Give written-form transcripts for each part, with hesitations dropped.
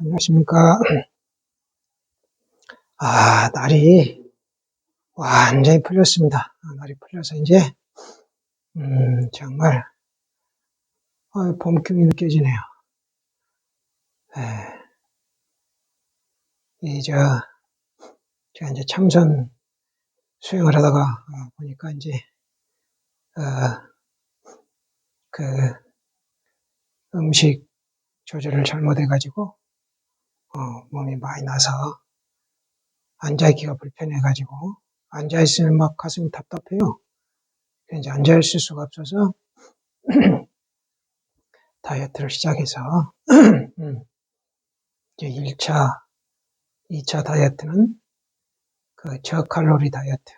안녕하십니까. 날이 완전히 풀렸습니다. 날이 풀려서 이제, 정말, 봄 기운이 느껴지네요. 에, 제가 이제 참선 수행을 하다가, 보니까 이제, 어, 그, 음식 조절을 잘못해가지고, 몸이 많이 나서, 앉아있기가 불편해가지고, 앉아있으면 막 가슴이 답답해요. 이제 앉아있을 수가 없어서, 다이어트를 시작해서, 이제 1차, 2차 다이어트는 그 저칼로리 다이어트.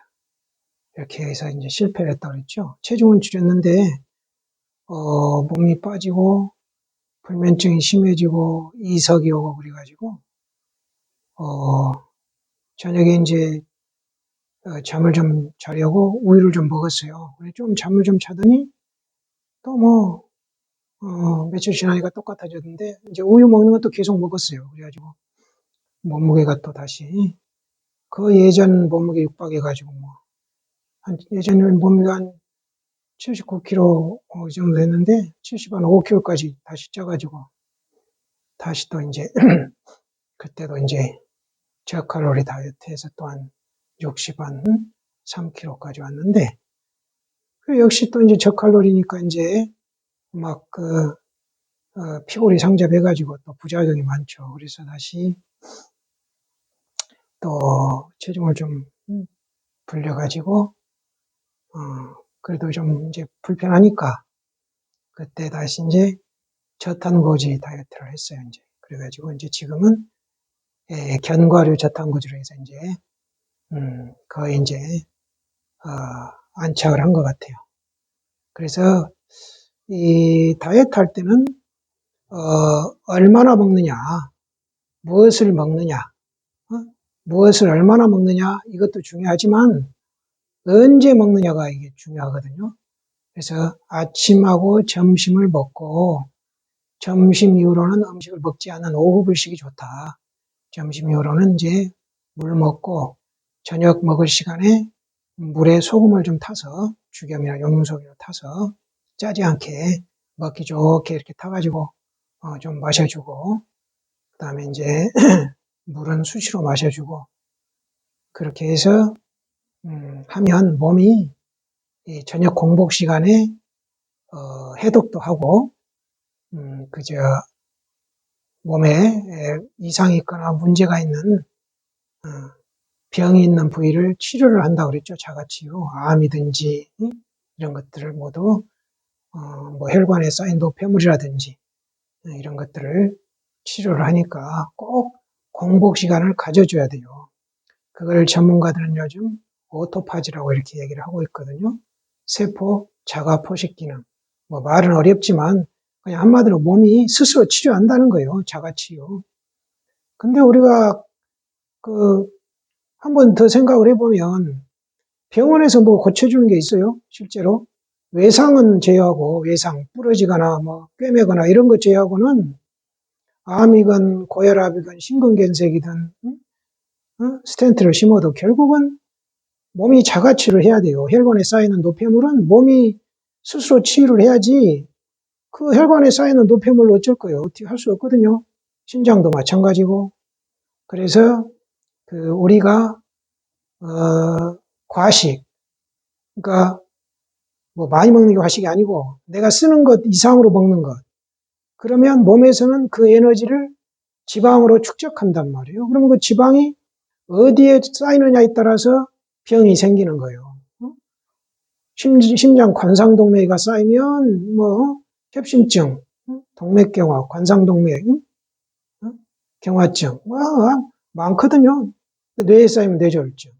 이렇게 해서 이제 실패를 했다고 그랬죠. 체중은 줄였는데, 몸이 빠지고, 불면증이 심해지고, 이석이 오고 그래가지고, 어, 저녁에 이제, 잠을 좀 자려고 우유를 좀 먹었어요. 그래 좀 잠을 좀 자더니, 또 뭐, 며칠 지나니까 똑같아졌는데, 이제 우유 먹는 것도 계속 먹었어요. 그래가지고, 몸무게가 또 다시, 그 예전 몸무게 육박해가지고, 뭐, 예전에 몸무게가 한 79kg 이 정도 됐는데 70한 5kg까지 다시 쪄가지고 다시 또 이제 그때도 이제 저칼로리 다이어트에서 또한 60한 3kg까지 왔는데 그 역시 또 이제 저칼로리니까 이제 막 피골이 상접해가지고 또 부작용이 많죠. 그래서 다시 또 체중을 좀 불려가지고 그래도 좀 이제 불편하니까 그때 다시 이제 저탄고지 다이어트를 했어요. 이제 그래가지고 이제 지금은 견과류 저탄고지로 해서 이제 거의 이제 안착을 한 것 같아요. 그래서 이 다이어트 할 때는 얼마나 먹느냐, 무엇을 먹느냐, 무엇을 얼마나 먹느냐 이것도 중요하지만 언제 먹느냐가 이게 중요하거든요. 그래서 아침하고 점심을 먹고 점심 이후로는 음식을 먹지 않는 오후 불식이 좋다. 점심 이후로는 이제 물 먹고 저녁 먹을 시간에 물에 소금을 좀 타서 죽염이나 용융소금을 타서 짜지 않게 먹기 좋게 이렇게 타가지고 좀 마셔주고 그다음에 이제 물은 수시로 마셔주고 그렇게 해서 하면 몸이 이 저녁 공복 시간에 해독도 하고 그저 몸에 이상이 있거나 문제가 있는 병이 있는 부위를 치료를 한다고 그랬죠. 자가치유, 암이든지 이런 것들을 모두 뭐 혈관에 쌓인 노폐물이라든지 이런 것들을 치료를 하니까 꼭 공복 시간을 가져줘야 돼요. 그걸 전문가들은 요즘 오토파지라고 이렇게 얘기를 하고 있거든요. 세포 자가 포식 기능. 뭐 말은 어렵지만 그냥 한마디로 몸이 스스로 치료한다는 거예요. 자가치유. 근데 우리가 한 번 더 생각을 해보면 병원에서 뭐 고쳐주는 게 있어요? 실제로? 외상은 제외하고, 외상, 부러지거나, 뭐, 꿰매거나, 이런 것 제외하고는, 암이건, 고혈압이건, 심근경색이든, 스텐트를 심어도 결국은 몸이 자가치유를 해야 돼요. 혈관에 쌓이는 노폐물은 몸이 스스로 치유를 해야지, 그 혈관에 쌓이는 노폐물을 어쩔 거예요. 어떻게 할 수 없거든요. 신장도 마찬가지고. 그래서, 우리가, 과식, 그러니까, 뭐 많이 먹는 게 과식이 아니고 내가 쓰는 것 이상으로 먹는 것. 그러면 몸에서는 그 에너지를 지방으로 축적한단 말이에요. 그러면 그 지방이 어디에 쌓이느냐에 따라서 병이 생기는 거예요. 심장 관상동맥이 쌓이면 뭐 협심증, 동맥경화, 관상동맥, 경화증, 뭐 많거든요. 뇌에 쌓이면 뇌졸중,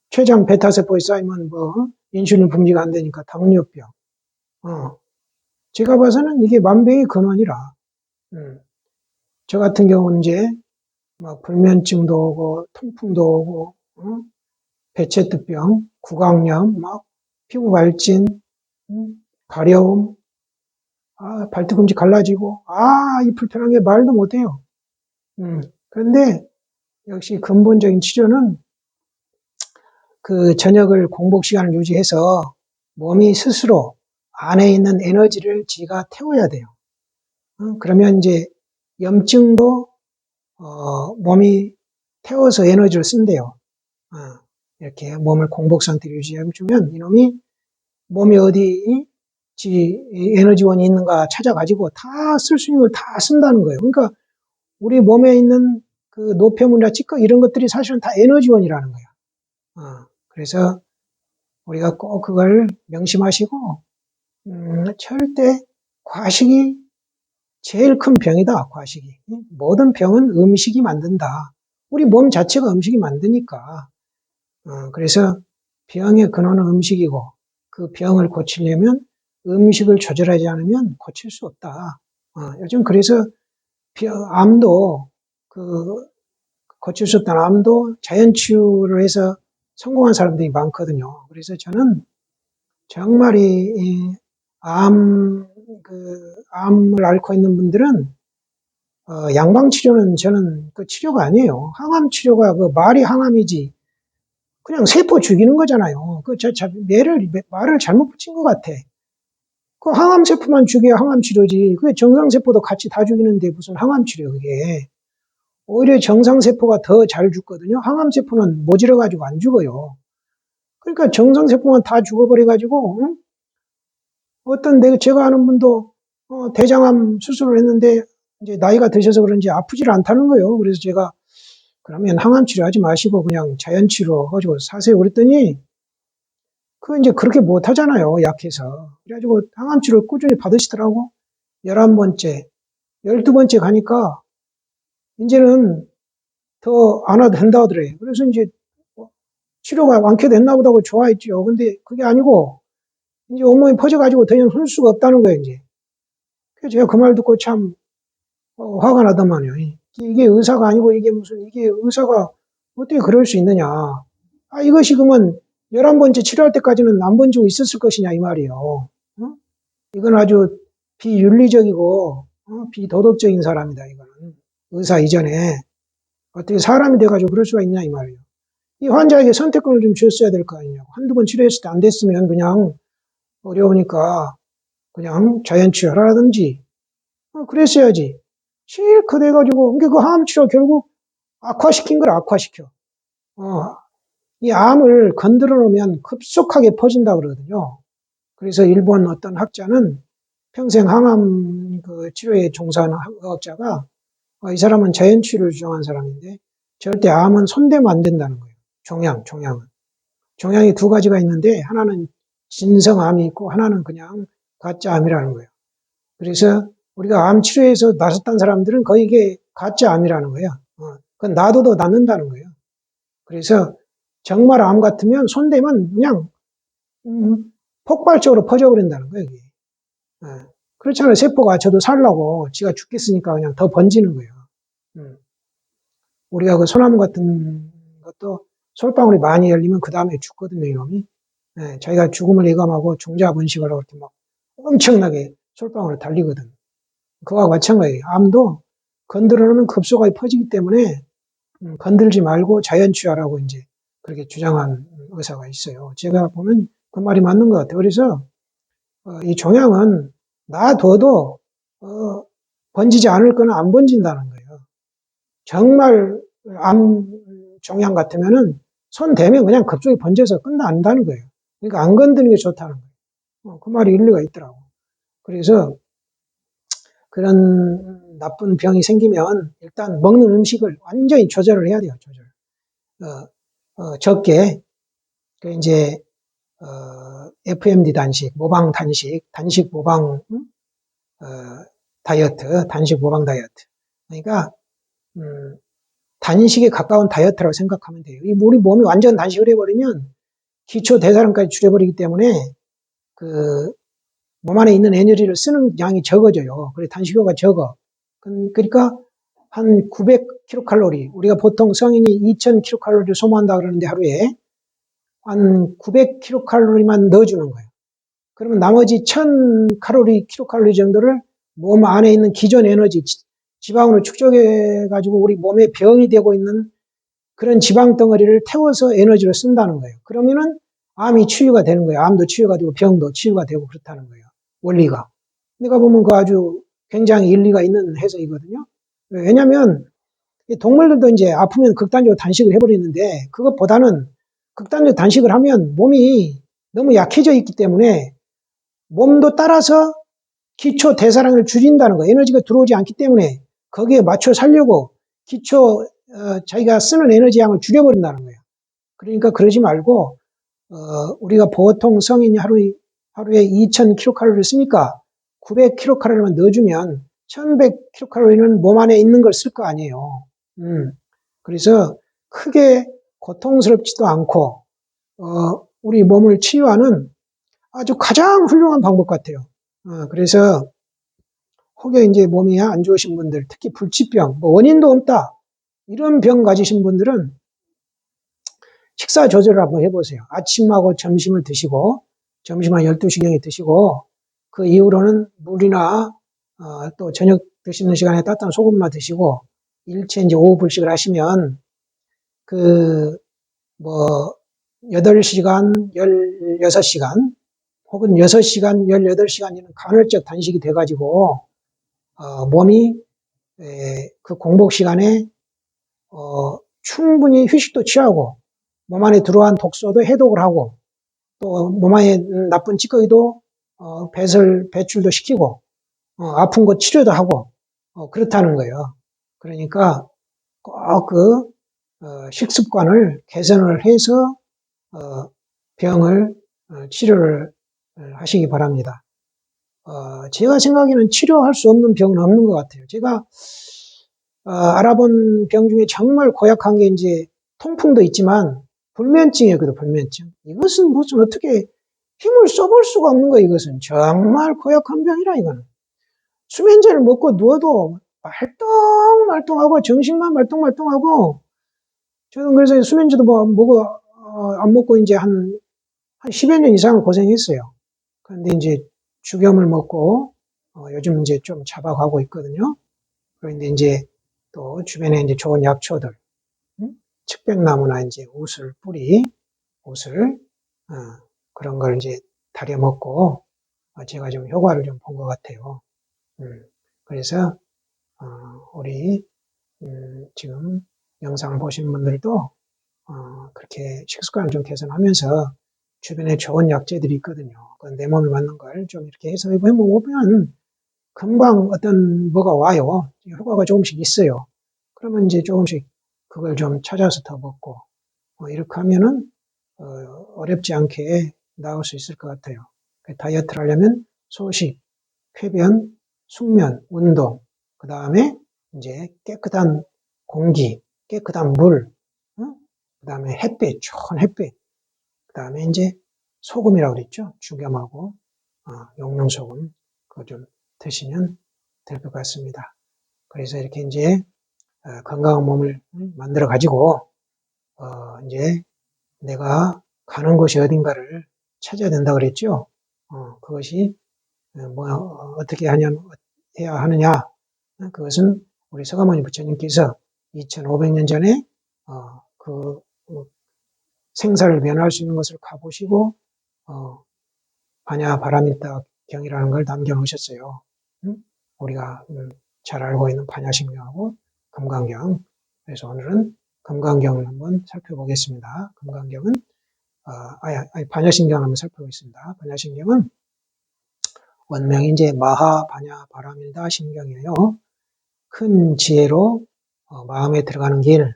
췌장 베타세포에 쌓이면 뭐 인슐린 분비가 안 되니까 당뇨병. 제가 봐서는 이게 만병의 근원이라. 저 같은 경우는 이제 막 불면증도 오고 통풍도 오고 배체두병, 구강염, 막 피부 발진, 가려움, 발뒤꿈치 갈라지고, 이 불편한 게 말도 못해요. 그런데 역시 근본적인 치료는 그 저녁을 공복 시간을 유지해서 몸이 스스로 안에 있는 에너지를 지가 태워야 돼요. 그러면 이제 염증도 몸이 태워서 에너지를 쓴대요. 이렇게 몸을 공복 상태로 유지해주면 이놈이 몸에 어디 에너지원이 있는가 찾아가지고 다 쓸 수 있는 걸 다 쓴다는 거예요. 그러니까 우리 몸에 있는 그 노폐물이나 찌꺼기 이런 것들이 사실은 다 에너지원이라는 거예요. 그래서 우리가 꼭 그걸 명심하시고 절대 과식이 제일 큰 병이다. 과식이. 모든 병은 음식이 만든다. 우리 몸 자체가 음식이 만드니까. 그래서 병의 근원은 음식이고 그 병을 고치려면 음식을 조절하지 않으면 고칠 수 없다. 요즘 그래서 암도 고칠 수 없다는 암도 자연치유를 해서 성공한 사람들이 많거든요. 그래서 저는 정말 암을 앓고 있는 분들은 양방치료는 저는 그 치료가 아니에요. 항암치료가 그 말이 항암이지. 그냥 세포 죽이는 거잖아요. 말을 잘못 붙인 것 같아. 그 항암세포만 죽여야 항암치료지. 그게 정상세포도 같이 다 죽이는데 무슨 항암치료 그게. 오히려 정상세포가 더 잘 죽거든요. 항암세포는 모질러가지고 안 죽어요. 그러니까 정상세포만 다 죽어버려가지고, 제가 아는 분도, 대장암 수술을 했는데, 이제 나이가 드셔서 그런지 아프질 않다는 거예요. 그래서 제가, 그러면 항암치료 하지 마시고 그냥 자연치료 가지고 사세요. 그랬더니, 이제 그렇게 못 하잖아요. 약해서. 그래가지고 항암치료를 꾸준히 받으시더라고. 11번째, 12번째 가니까, 이제는 더 안 와도 된다 하더래요. 그래서 이제 치료가 완쾌됐나 보다고 좋아했죠. 근데 그게 아니고, 이제 온몸이 퍼져가지고 더 이상 설 수가 없다는 거예요, 이제. 그래서 제가 그 말 듣고 참, 화가 나더만요. 이게 의사가 아니고 이게 의사가 어떻게 그럴 수 있느냐. 이것이 그러면 11번째 치료할 때까지는 안 번지고 있었을 것이냐, 이 말이에요. 이건 아주 비윤리적이고, 비도덕적인 사람이다, 이거는. 의사 이전에. 어떻게 사람이 돼가지고 그럴 수가 있냐, 이 말이에요. 이 환자에게 선택권을 좀 줬어야 될 거 아니냐고. 한두 번 치료했을 때 안 됐으면 그냥 어려우니까 그냥 자연치유하라든지 그랬어야지. 실컷 해가지고 그 항암치료 결국 악화시킨 걸 악화시켜. 이 암을 건드려 놓으면 급속하게 퍼진다 그러거든요. 그래서 일본 어떤 학자는 평생 항암 치료에 종사하는 의학자가 이 사람은 자연치유를 주장한 사람인데 절대 암은 손대면 안 된다는 거예요. 종양은. 종양이 두 가지가 있는데 하나는 진성암이 있고 하나는 그냥 가짜암이라는 거예요. 그래서 우리가 암 치료에서 나섰던 사람들은 거의 이게 가짜암이라는 거예요. 그건 놔둬도 낫는다는 거예요. 그래서 정말 암 같으면 손대면 그냥 폭발적으로 퍼져버린다는 거예요. 이게. 그렇잖아요. 세포가 저도 살라고 지가 죽겠으니까 그냥 더 번지는 거예요. 우리가 그 소나무 같은 것도 솔방울이 많이 열리면 그 다음에 죽거든요, 이놈이. 자기가 죽음을 예감하고 종자번식을 하고 이렇게 막 엄청나게 솔방울을 달리거든. 그거와 마찬가지예요. 암도 건드려 놓으면 급속하게 퍼지기 때문에 건들지 말고 자연치유하라고 이제 그렇게 주장한 의사가 있어요. 제가 보면 그 말이 맞는 것 같아요. 그래서 이 종양은 놔둬도 번지지 않을 거는 안 번진다는 거예요. 정말 암 종양 같으면은 손 대면 그냥 급속히 번져서 끝난다는 거예요. 그러니까 안 건드는 게 좋다는 거예요. 그 말이 일리가 있더라고. 그래서 그런 나쁜 병이 생기면 일단 먹는 음식을 완전히 조절을 해야 돼요. 조절. 적게 그 이제 FMD 모방 단식 모방 다이어트, 단식 모방 다이어트. 그러니까 단식에 가까운 다이어트라고 생각하면 돼요. 우리 몸이 완전 단식을 해버리면 기초 대사량까지 줄여버리기 때문에 그 몸 안에 있는 에너지를 쓰는 양이 적어져요. 그래 단식효가 적어. 그러니까 한 900kcal, 우리가 보통 성인이 2000kcal를 소모한다 그러는데 하루에 한 900kcal만 넣어주는 거예요. 그러면 나머지 1000칼로리, 킬로칼로리 정도를 몸 안에 있는 기존 에너지, 지방으로 축적해가지고 우리 몸에 병이 되고 있는 그런 지방 덩어리를 태워서 에너지로 쓴다는 거예요. 그러면은 암이 치유가 되는 거예요. 암도 치유가 되고 병도 치유가 되고 그렇다는 거예요. 원리가. 내가 보면 그 아주 굉장히 일리가 있는 해석이거든요. 왜냐면 동물들도 이제 아프면 극단적으로 단식을 해버리는데 그것보다는 극단적으로 단식을 하면 몸이 너무 약해져 있기 때문에 몸도 따라서 기초 대사량을 줄인다는 거예요. 에너지가 들어오지 않기 때문에 거기에 맞춰 살려고 기초 자기가 쓰는 에너지 양을 줄여버린다는 거예요. 그러니까 그러지 말고 우리가 보통 성인이 하루에 2000kcal를 쓰니까 900kcal만 넣어주면 1100kcal는 몸 안에 있는 걸 쓸 거 아니에요. 그래서 크게 고통스럽지도 않고 우리 몸을 치유하는 아주 가장 훌륭한 방법 같아요. 그래서 혹여 이제 몸이 안 좋으신 분들, 특히 불치병, 뭐 원인도 없다 이런 병 가지신 분들은 식사 조절을 한번 해보세요. 아침하고 점심을 드시고 점심 한 12시경에 드시고 그 이후로는 물이나 또 저녁 드시는 시간에 따뜻한 소금만 드시고 일체 이제 오후 불식을 하시면 그 뭐 8시간, 16시간 혹은 6시간, 18시간이면 간헐적 단식이 돼가지고 몸이 그 공복 시간에 충분히 휴식도 취하고 몸 안에 들어간 독소도 해독을 하고 또 몸 안에 나쁜 찌꺼기도 배출도 시키고 아픈 거 치료도 하고 그렇다는 거예요. 그러니까 꼭 그 식습관을 개선을 해서 병을 치료를 하시기 바랍니다. 제가 생각에는 치료할 수 없는 병은 없는 것 같아요. 제가 알아본 병 중에 정말 고약한 게 이제 통풍도 있지만 불면증이었거든요. 불면증. 이것은 무슨 어떻게 힘을 써볼 수가 없는 거예요. 이것은 정말 고약한 병이라 이거는. 수면제를 먹고 누워도 말똥말똥하고 정신만 말똥말똥하고 저는 그래서 수면제도 안 먹고 이제 한 10여 년 이상을 고생했어요. 그런데 이제 죽염을 먹고 요즘 이제 좀 잡아가고 있거든요. 그런데 이제 또 주변에 이제 좋은 약초들, 측백나무나 이제 웃을 그런 걸 이제 다려 먹고 제가 좀 효과를 좀 본 것 같아요. 그래서 우리 지금 영상 보신 분들도 그렇게 식습관을 좀 개선하면서 주변에 좋은 약재들이 있거든요. 내 몸에 맞는 걸 좀 이렇게 해서 해보면 금방 어떤 뭐가 와요. 효과가 조금씩 있어요. 그러면 이제 조금씩 그걸 좀 찾아서 더 먹고 이렇게 하면은 어렵지 않게 나올 수 있을 것 같아요. 다이어트를 하려면 소식, 쾌변, 숙면, 운동, 그 다음에 이제 깨끗한 공기, 깨끗한 물, 그 다음에 햇빛, 좋은 햇빛, 그 다음에 이제 소금이라고 그랬죠. 죽염하고 용룡소금 그거 좀 드시면 될 것 같습니다. 그래서 이렇게 이제 건강한 몸을 만들어 가지고 이제 내가 가는 곳이 어딘가를 찾아야 된다 그랬죠. 그것이 어떻게 해야 하느냐? 그것은 우리 서가모니 부처님께서 2500년 전에 그 생사를 면할 수 있는 것을 가보시고 반야 바라밀다 경이라는 걸 남겨놓으셨어요. 우리가 잘 알고 있는 반야심경하고 금강경. 그래서 오늘은 금강경을 한번 살펴보겠습니다. 금강경은 반야심경 한번 살펴보겠습니다. 반야심경은 원명이 이제 마하 반야 바라밀다 심경이에요. 큰 지혜로 마음에 들어가는 길.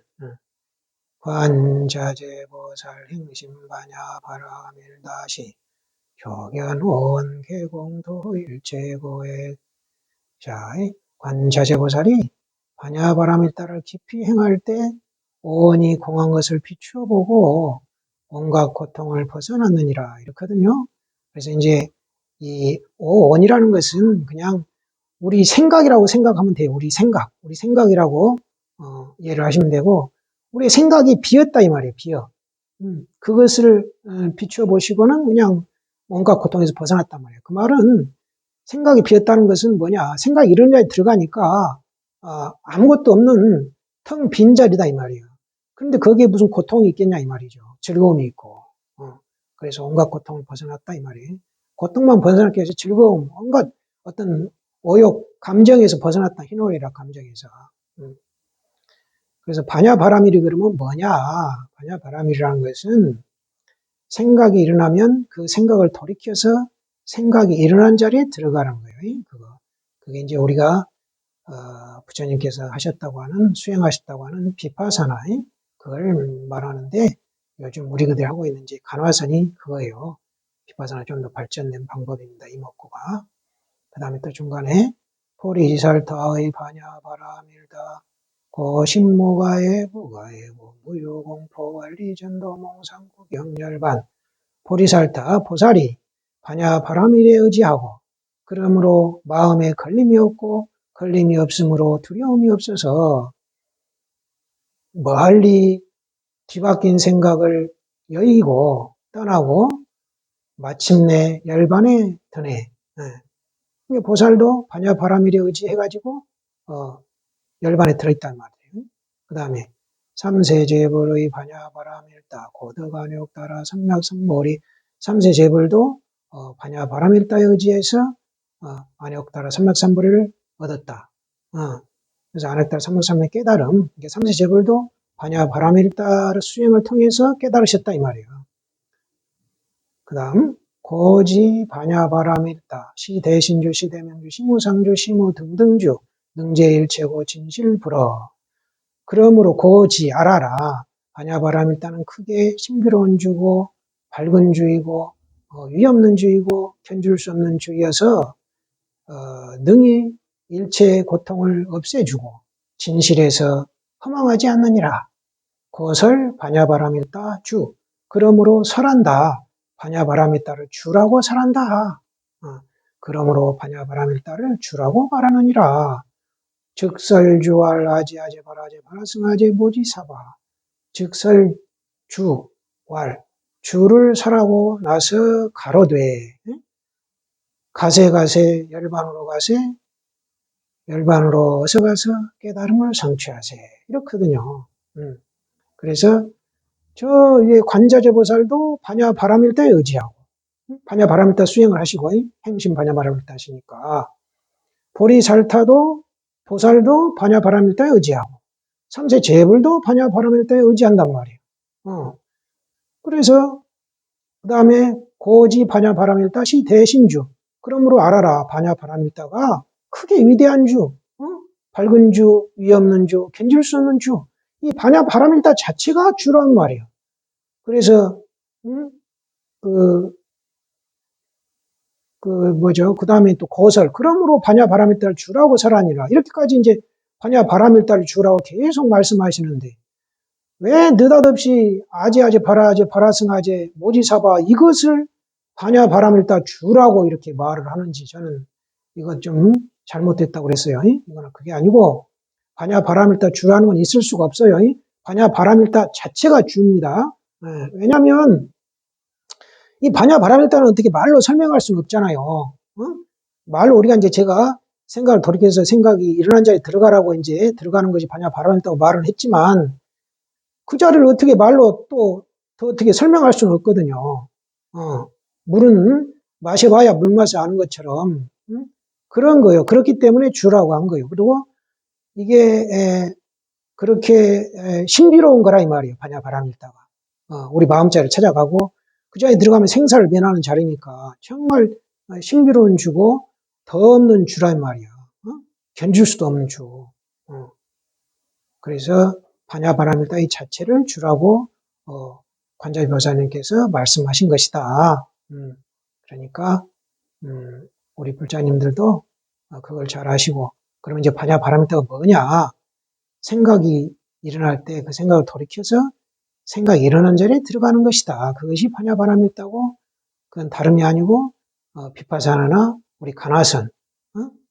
관자재보살 행심반야 바라밀다시 효견원 개공도 일체고의 자의 관자재보살이 반야바라밀다를 깊이 행할 때 오온이 공한 것을 비추어 보고 온갖 고통을 벗어났느니라 이렇거든요. 그래서 이제 이 오온이라는 것은 그냥 우리 생각이라고 생각하면 돼요. 우리 생각이라고 이해를 하시면 되고 우리 생각이 비었다 이 말이에요. 비어. 그것을 비추어 보시고는 그냥 온갖 고통에서 벗어났단 말이에요. 그 말은 생각이 비었다는 것은 뭐냐? 생각이 이런 자리에 들어가니까 아무것도 없는 텅 빈 자리다 이 말이에요. 그런데 거기에 무슨 고통이 있겠냐 이 말이죠. 즐거움이 있고. 그래서 온갖 고통을 벗어났다 이 말이에요. 고통만 벗어났기 위해서 즐거움, 온갖 어떤 오욕, 감정에서 벗어났다. 희노애락 감정에서. 그래서 반야바라밀이 그러면 뭐냐? 반야바라밀이라는 것은 생각이 일어나면 그 생각을 돌이켜서 생각이 일어난 자리에 들어가는 거예요. 그게 이제 우리가 부처님께서 하셨다고 하는, 수행하셨다고 하는 비파사나, 그걸 말하는데, 요즘 우리 그들이 하고 있는 이제 간화선이 그거예요. 비파사나 좀 더 발전된 방법입니다. 이목구가. 그 다음에 또 중간에, 포리살타의 반야바라밀다, 고신무가의 부가의 무유공포관리전도 몽상구경열반, 포리살타, 보살이 반야바라밀에 의지하고, 그러므로 마음에 걸림이 없고, 걸림이 없으므로 두려움이 없어서 멀리 뒤바뀐 생각을 여의고 떠나고 마침내 열반에 드네. 보살도 반야바라밀에 의지해가지고 열반에 들어있단 말이에요. 그 다음에 삼세제불의 반야바라밀다 고덕안욕 따라 삼맥삼몰이 삼세제불도 반야바라밀다에 의지해서 안욕 따라 삼맥삼몰을 얻었다. 그래서 안욕 따라 삼맥삼몰의 깨달음, 이게 삼세제불도 반야바라밀다의 수행을 통해서 깨달으셨다 이 말이에요. 그 다음 고지 반야바라밀다 시대신주 시대명주 시무상주 시무등등주 능제일체고 진실불어. 그러므로 고지 알아라. 반야바라밀다는 크게 신비로운 주고 밝은 주이고 위없는 주이고 견줄 수 없는 주이어서 능히 일체의 고통을 없애주고 진실에서 허망하지 않느니라. 고설 반야바라밀다 주. 그러므로 설한다. 반야바라밀다를 주라고 설한다. 그러므로 반야바라밀다를 주라고 말하느니라. 즉설주알 아지아제 바라제 바라승아제 모지사바. 즉설주왈 주를 설하고 나서 가로되 가세 열반으로 가세 열반으로 어서 가서 깨달음을 성취하세. 이렇거든요. 그래서 저 위에 관자재 보살도 반야바라밀다에 의지하고 반야바라밀다 수행을 하시고 행심 반야바라밀다 하시니까 보리살타도 보살도 반야바라밀다에 의지하고 삼세제불도 반야바라밀다에 의지한단 말이에요. 그래서 그 다음에 고지 반야바라밀다 시대신주. 그러므로 알아라. 반야바라밀다가 크게 위대한 주, 밝은 주, 위없는 주, 견질 수 없는 주. 이 반야바라밀다 자체가 주란 말이에요. 그래서 그 다음에 또 고설. 그러므로 반야바라밀다를 주라고 설하니라. 이렇게까지 이제 반야바라밀다를 주라고 계속 말씀하시는데 왜 느닷없이 아제아제 바라승아제 모지사바 이것을 반야바라밀다 주라고 이렇게 말을 하는지 저는 이건 좀 잘못됐다고 그랬어요. 이거는 그게 아니고 반야바라밀다 주라는 건 있을 수가 없어요. 반야바라밀다 자체가 주입니다. 왜냐하면 이 반야바라밀다는 어떻게 말로 설명할 수는 없잖아요. 말로 우리가 이제 제가 생각을 돌이켜서 생각이 일어난 자리에 들어가라고 이제 들어가는 것이 반야바라밀다고 말을 했지만 그 자리를 어떻게 말로 또 더 어떻게 설명할 수는 없거든요. 물은 마셔봐야 물맛을 아는 것처럼 그런 거예요. 그렇기 때문에 주라고 한 거예요. 그리고 이게 그렇게 신비로운 거라 이 말이에요. 반야바라밀다가 우리 마음자리를 찾아가고 그 자리에 들어가면 생사를 면하는 자리니까 정말 신비로운 주고 더 없는 주란 말이야. 견줄 수도 없는 주. 그래서 반야바라밀다 이 자체를 주라고 관자비 보살님께서 말씀하신 것이다. 그러니까 우리 불자님들도 그걸 잘 아시고 그럼 이제 반야바라밀다가 뭐냐? 생각이 일어날 때 그 생각을 돌이켜서 생각이 일어난 자리에 들어가는 것이다. 그것이 반야바라밀다고 그건 다름이 아니고 비파사나나 우리 간화선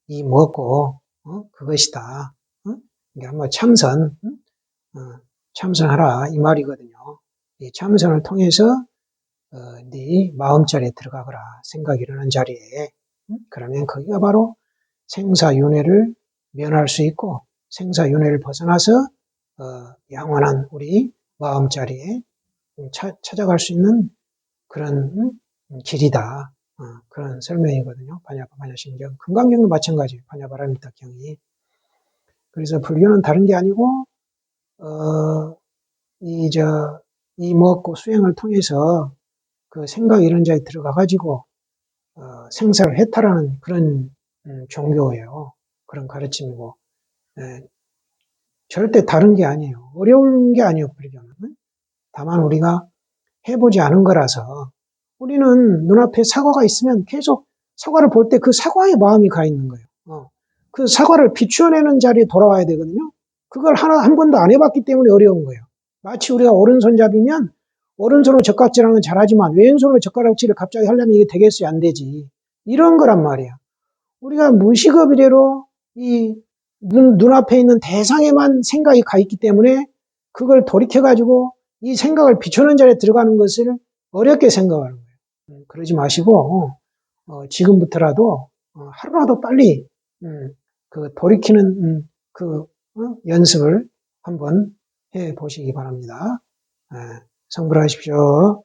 이 뭐고 그것이다. 이게 한번 참선하라 이 말이거든요. 이 참선을 통해서 네 마음 자리에 들어가거라. 생각이 일어난 자리에. 그러면 거기가 바로 생사윤회를 면할 수 있고 생사윤회를 벗어나서 영원한 우리 마음 자리에 찾아갈 수 있는 그런 길이다. 그런 설명이거든요. 반야신경. 금강경도 마찬가지예요. 반야바라미타경이. 그래서 불교는 다른 게 아니고 이 먹고 수행을 통해서 그 생각 이런 자에 들어가 가지고 생사를 해탈하는 그런 종교예요. 그런 가르침이고 예, 절대 다른 게 아니에요. 어려운 게 아니에요. 불교는. 다만 우리가 해보지 않은 거라서 우리는 눈앞에 사과가 있으면 계속 사과를 볼 때 그 사과에 마음이 가 있는 거예요. 그 사과를 비추어내는 자리에 돌아와야 되거든요. 그걸 한 번도 안 해봤기 때문에 어려운 거예요. 마치 우리가 오른손잡이면 오른손으로 젓가락질하는 건 잘하지만 왼손으로 젓가락질을 갑자기 하려면 이게 되겠어요? 안 되지. 이런 거란 말이야. 우리가 무의식 이대로 이 눈앞에 있는 대상에만 생각이 가 있기 때문에 그걸 돌이켜가지고 이 생각을 비추는 자리에 들어가는 것을 어렵게 생각하는 거예요. 그러지 마시고 지금부터라도 하루라도 빨리 그 돌이키는 연습을 한번 해 보시기 바랍니다. 성불하십시오.